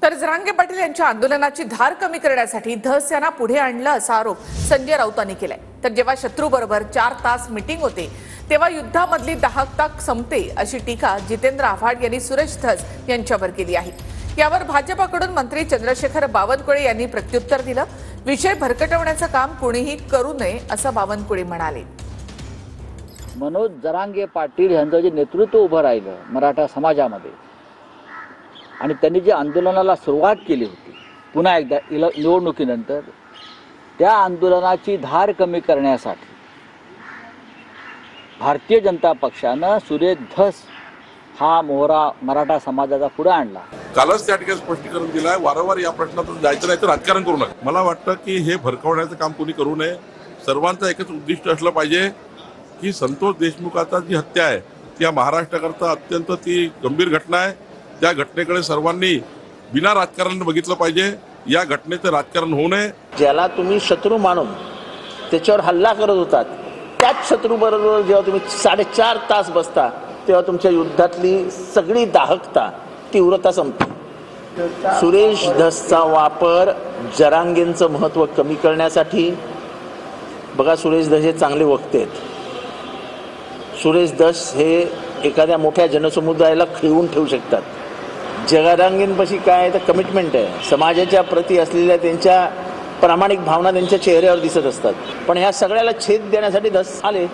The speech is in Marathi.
तर जरांगे पाटील यांच्या आंदोलनाची धार कमी करण्यासाठी धस यांना पुढे आणलं असा आरोप संजय राऊतांनी केलाय। तर जेव्हा शत्रूबरोबर 4 तास मीटिंग होते तेव्हा युद्धामधली दाहकता संपते अशी टीका जितेंद्र आव्हाड यांनी सुरेश धस यांच्यावर केली आहे। यावर भाजपाकडून मंत्री चंद्रशेखर बावनकुळे यांनी प्रत्युत्तर दिलं। विषय भरकटवण्याचं काम कोणीही करू नये असं बावनकुळे म्हणाले। मनोज जरांगे पाटील यांचं जे नेतृत्व उभं राहिलं मराठा समाजामध्ये आणि त्यांनी जे आंदोलनाला सुरुवात केली होती पुन्हा एकदा निवडणुकीनंतर त्या आंदोलनाची धार कमी करण्यासाठी भारतीय जनता पक्षानं सुरेश धस हा मोहरा मराठा समाजाचा पुढे आणला। कालच त्या ठिकाणी स्पष्टीकरण दिलं आहे, वारंवार या प्रश्नातून जायचं नाही तर राजकारण करू नका। मला वाटतं की हे भरकवण्याचं काम कोणी करू नये। सर्वांचं एकच उद्दिष्ट असलं पाहिजे की संतोष देशमुखाचा जी हत्या आहे ती या महाराष्ट्राकरता अत्यंत ती गंभीर घटना आहे। त्या घटनेकडे सर्वांनी बिना राजकारण बघितलं पाहिजे। या घटनेचं राजकारण होऊ नये। ज्याला तुम्ही शत्रू मानून त्याच्यावर हल्ला करत होतात त्याच शत्रूबरोबर जेव्हा तुम्ही 4.5 तास बसता तेव्हा तुमच्या युद्धातली सगळी दाहकता तीव्रता संपते। सुरेश धसचा वापर जरांगेंचं महत्त्व कमी करण्यासाठी बघा, सुरेश धस हे चांगले वक्ते आहेत। सुरेश धस हे एखाद्या मोठ्या जनसमुदायाला खिळवून ठेवू शकतात। जरांगेंपाशी काय आहे तर कमिटमेंट आहे, समाजाच्या प्रती असलेल्या त्यांच्या प्रामाणिक भावना त्यांच्या चेहऱ्यावर दिसत असतात। पण ह्या सगळ्याला छेद देण्यासाठी धस आले।